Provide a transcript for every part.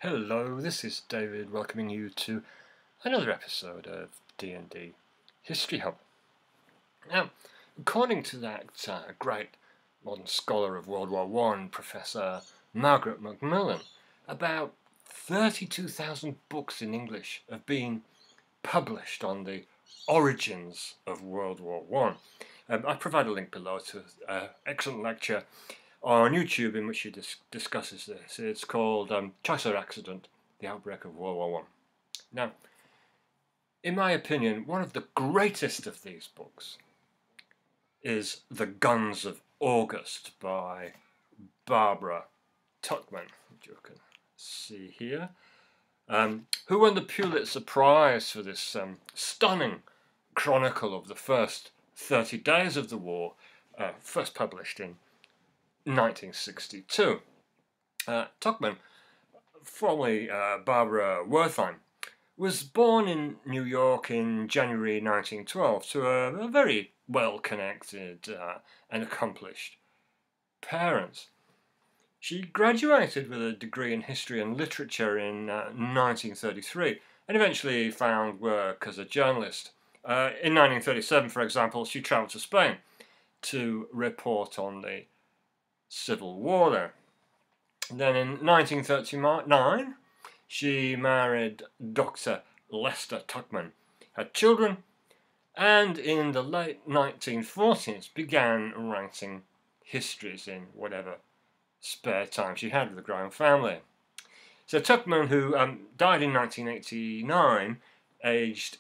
Hello, this is David welcoming you to another episode of D&D History Hub. Now, according to that great modern scholar of World War I, Professor Margaret MacMillan, about 32,000 books in English have been published on the origins of World War I. I provide a link below to an excellent lecture on YouTube in which he discusses this. It's called Choice or Accident, The Outbreak of World War I. Now, in my opinion, one of the greatest of these books is The Guns of August by Barbara Tuchman, which you can see here, who won the Pulitzer Prize for this stunning chronicle of the first 30 days of the war, first published in 1962. Tuchman, formerly Barbara Wertheim, was born in New York in January 1912 to a very well-connected and accomplished parents. She graduated with a degree in history and literature in 1933 and eventually found work as a journalist. In 1937, for example, she travelled to Spain to report on the Civil War there. Then in 1939, she married Dr. Lester Tuchman, had children, and in the late 1940s began writing histories in whatever spare time she had with the growing family. So Tuchman, who died in 1989, aged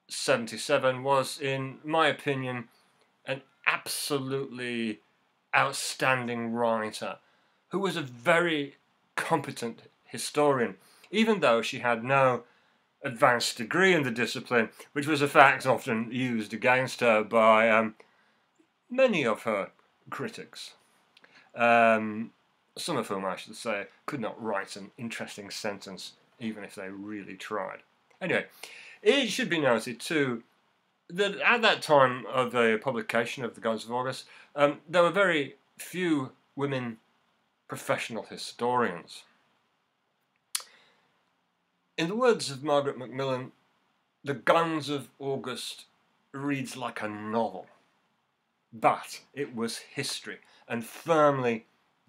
77, was, in my opinion, an absolutely outstanding writer who was a very competent historian, even though she had no advanced degree in the discipline, which was a fact often used against her by many of her critics, some of whom, I should say, could not write an interesting sentence even if they really tried. Anyway, it should be noted too that at that time of the publication of The Guns of August, there were very few women professional historians. In the words of Margaret MacMillan, The Guns of August reads like a novel, but it was history and firmly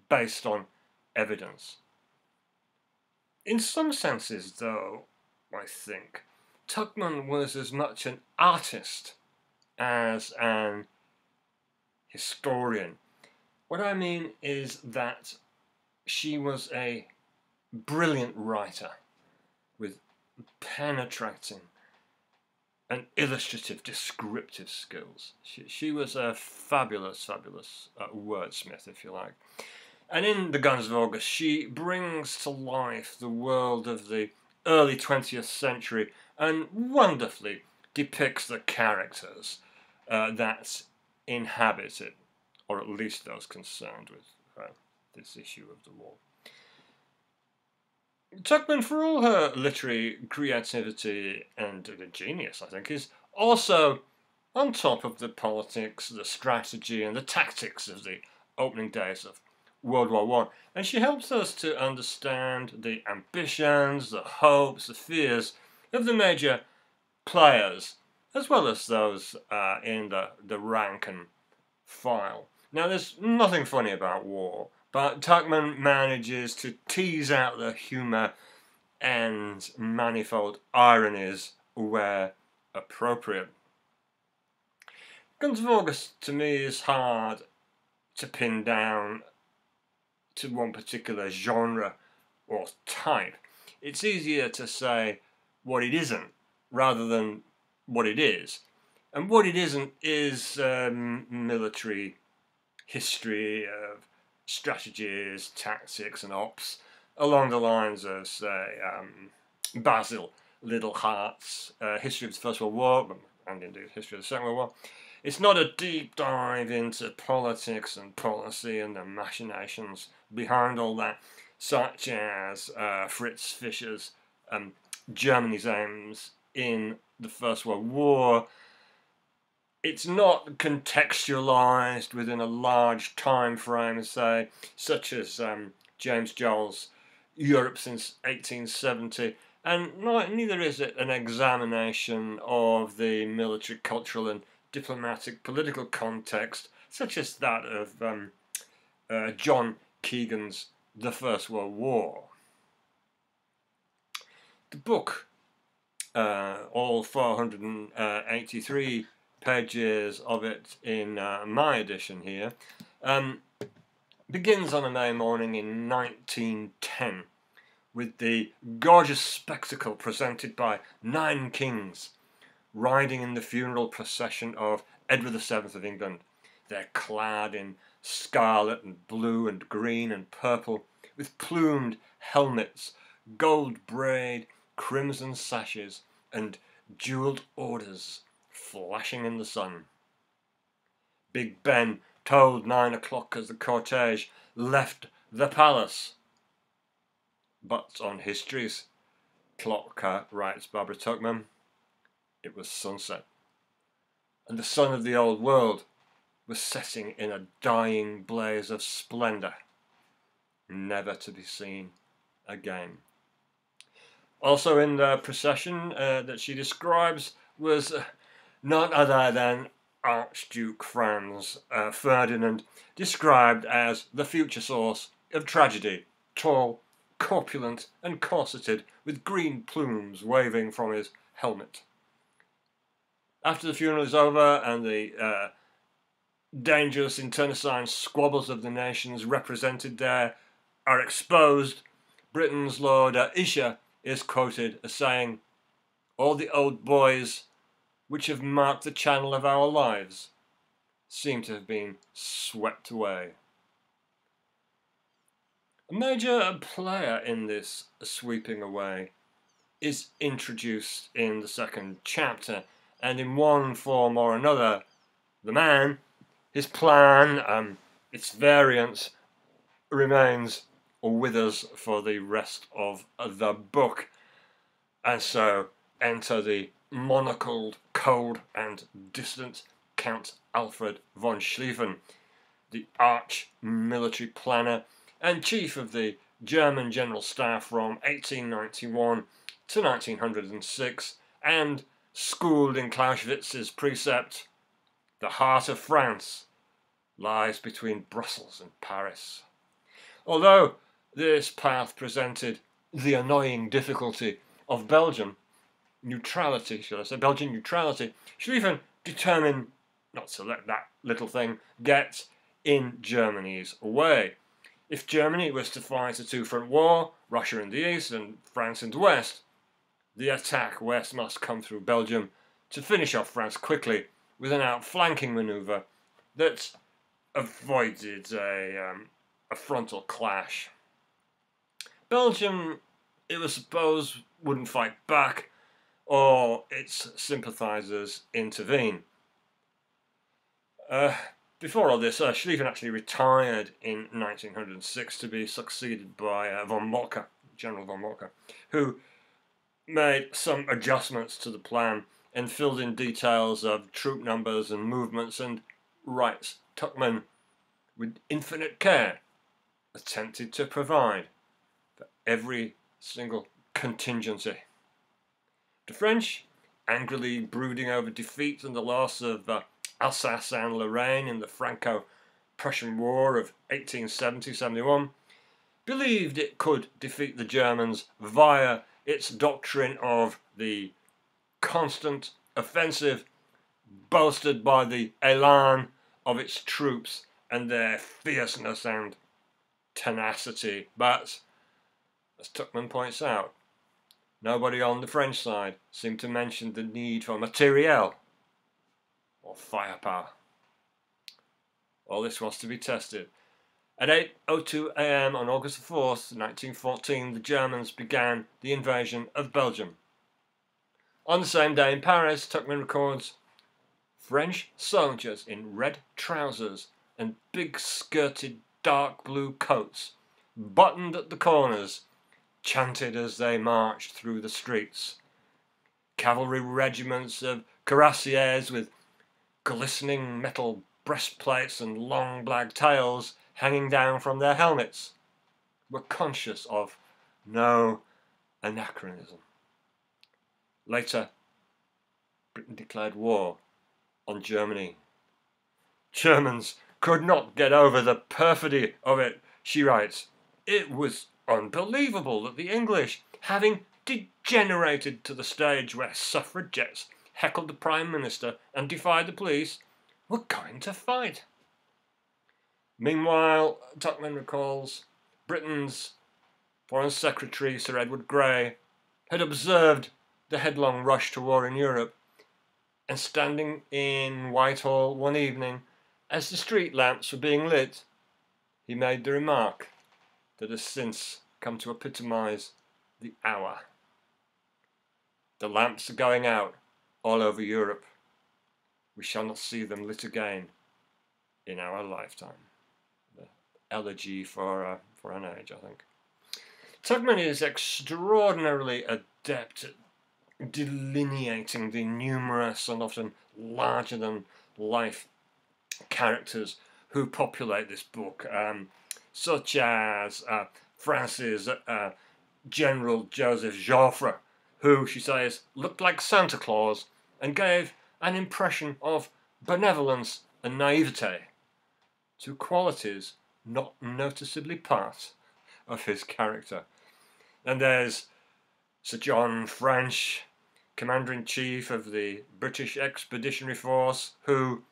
based on evidence. In some senses, though, I think, Tuchman was as much an artist as an historian. What I mean is that she was a brilliant writer with penetrating and illustrative, descriptive skills. She was a fabulous wordsmith, if you like. And in The Guns of August, she brings to life the world of the early 20th century and wonderfully depicts the characters that inhabit it, or at least those concerned with this issue of the war. Tuchman, for all her literary creativity and genius, I think, is also on top of the politics, the strategy and the tactics of the opening days of World War I. And she helps us to understand the ambitions, the hopes, the fears of the major players, as well as those in the rank and file. Now, there's nothing funny about war, but Tuchman manages to tease out the humour and manifold ironies where appropriate. Guns of August, to me, is hard to pin down to one particular genre or type. It's easier to say what it isn't rather than what it is. And what it isn't is military history of strategies, tactics and ops along the lines of, say, Basil Littlehart's history of the First World War, and indeed history of the Second World War. It's not a deep dive into politics and policy and the machinations behind all that, such as Fritz Fischer's Germany's aims in the First World War. It's not contextualized within a large time frame, say, such as James Joel's Europe since 1870, and neither is it an examination of the military, cultural and diplomatic political context, such as that of John Keegan's The First World War. The book, all 483 pages of it in my edition here, begins on a May morning in 1910 with the gorgeous spectacle presented by 9 kings riding in the funeral procession of Edward VII of England. They're clad in scarlet and blue and green and purple, with plumed helmets, gold braid, crimson sashes, and jewelled orders flashing in the sun. Big Ben tolled 9 o'clock as the cortege left the palace. But on history's clock, writes Barbara Tuchman, it was sunset, and the sun of the old world was setting in a dying blaze of splendour, never to be seen again. Also in the procession that she describes was none other than Archduke Franz Ferdinand, described as the future source of tragedy, tall, corpulent and corseted, with green plumes waving from his helmet. After the funeral is over and the dangerous internecine squabbles of the nations represented there are exposed, Britain's Lord Isher is quoted as saying, "All the old boys which have marked the channel of our lives seem to have been swept away." A major player in this sweeping away is introduced in the second chapter, and in one form or another, the man, his plan, its variance, remains with us for the rest of the book. And so enter the monocled, cold and distant Count Alfred von Schlieffen, the arch military planner and chief of the German General Staff from 1891 to 1906, and schooled in Clausewitz's precept, "The heart of France lies between Brussels and Paris." Although this path presented the annoying difficulty of Belgian neutrality, Schlieffen determined not to let that little thing get in Germany's way. If Germany was to fight a two-front war, Russia in the east and France in the west, the attack west must come through Belgium to finish off France quickly with an outflanking manoeuvre that avoided a frontal clash. Belgium, it was supposed, wouldn't fight back, or its sympathisers intervene. Before all this, Schlieffen actually retired in 1906 to be succeeded by General von Moltke, who made some adjustments to the plan and filled in details of troop numbers and movements, and, writes Tuchman, with infinite care, attempted to provide for every single contingency. The French, angrily brooding over defeat and the loss of Alsace and Lorraine in the Franco-Prussian War of 1870-71, believed it could defeat the Germans via its doctrine of the constant offensive, bolstered by the élan of its troops and their fierceness and tenacity. But, as Tuchman points out, nobody on the French side seemed to mention the need for materiel or firepower. All this was to be tested. At 8:02 a.m. on August 4th, 1914, the Germans began the invasion of Belgium. On the same day in Paris, Tuchman records, "French soldiers in red trousers and big-skirted dark blue coats, buttoned at the corners, chanted as they marched through the streets. Cavalry regiments of cuirassiers with glistening metal breastplates and long black tails hanging down from their helmets were conscious of no anachronism. Later, Britain declared war on Germany. Germans could not get over the perfidy of it, she writes. It was unbelievable that the English, having degenerated to the stage where suffragettes heckled the Prime Minister and defied the police, were going to fight. Meanwhile, Tuchman recalls, Britain's Foreign Secretary Sir Edward Grey had observed the headlong rush to war in Europe, and standing in Whitehall one evening as the street lamps were being lit, he made the remark that has since come to epitomise the hour. The lamps are going out all over Europe. We shall not see them lit again in our lifetime. The Elegy for an Age, I think. Tuchman is extraordinarily adept at delineating the numerous and often larger-than-life characters who populate this book, such as France's General Joseph Joffre, who, she says, looked like Santa Claus and gave an impression of benevolence and naivete, two qualities not noticeably part of his character. And there's Sir John French, Commander-in-Chief of the British Expeditionary Force, who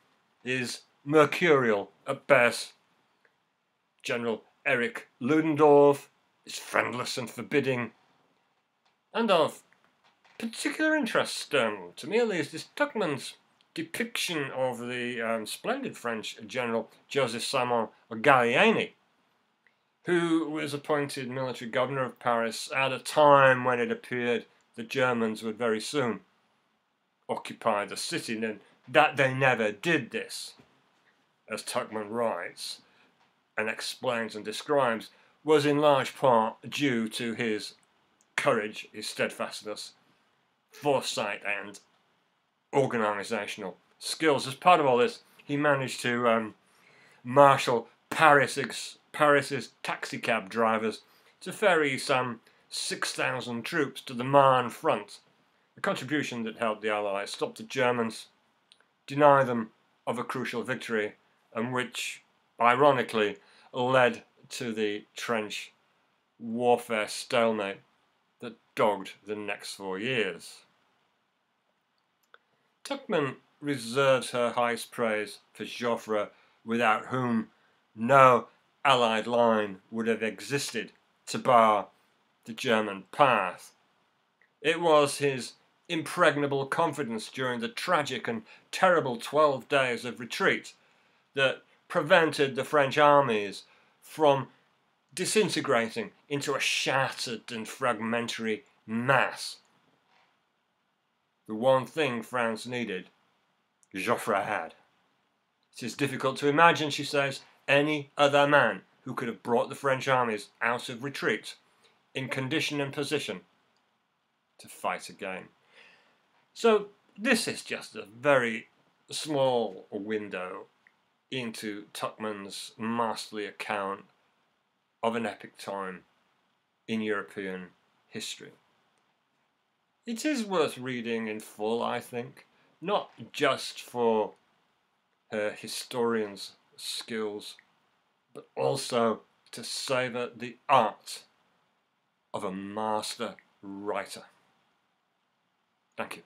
is mercurial at best. General Erich Ludendorff is friendless and forbidding. And of particular interest, to me at least, is Tuchman's depiction of the splendid French General Joseph-Simon Gallieni, who was appointed military governor of Paris at a time when it appeared the Germans would very soon occupy the city, and that they never did this, as Tuchman writes and explains and describes, was in large part due to his courage, his steadfastness, foresight and organisational skills. As part of all this, he managed to marshal Paris's taxicab drivers to ferry some 6,000 troops to the Marne front, a contribution that helped the Allies stop the Germans, deny them of a crucial victory, and which, ironically, led to the trench warfare stalemate that dogged the next 4 years. Tuchman reserves her highest praise for Joffre, without whom no Allied line would have existed to bar the German path. It was his impregnable confidence during the tragic and terrible 12 days of retreat that prevented the French armies from disintegrating into a shattered and fragmentary mass. The one thing France needed, Joffre had. It is difficult to imagine, she says, any other man who could have brought the French armies out of retreat in condition and position to fight again. So this is just a very small window into Tuchman's masterly account of an epic time in European history. It is worth reading in full, I think, not just for her historian's skills, but also to savour the art of a master writer. Thank you.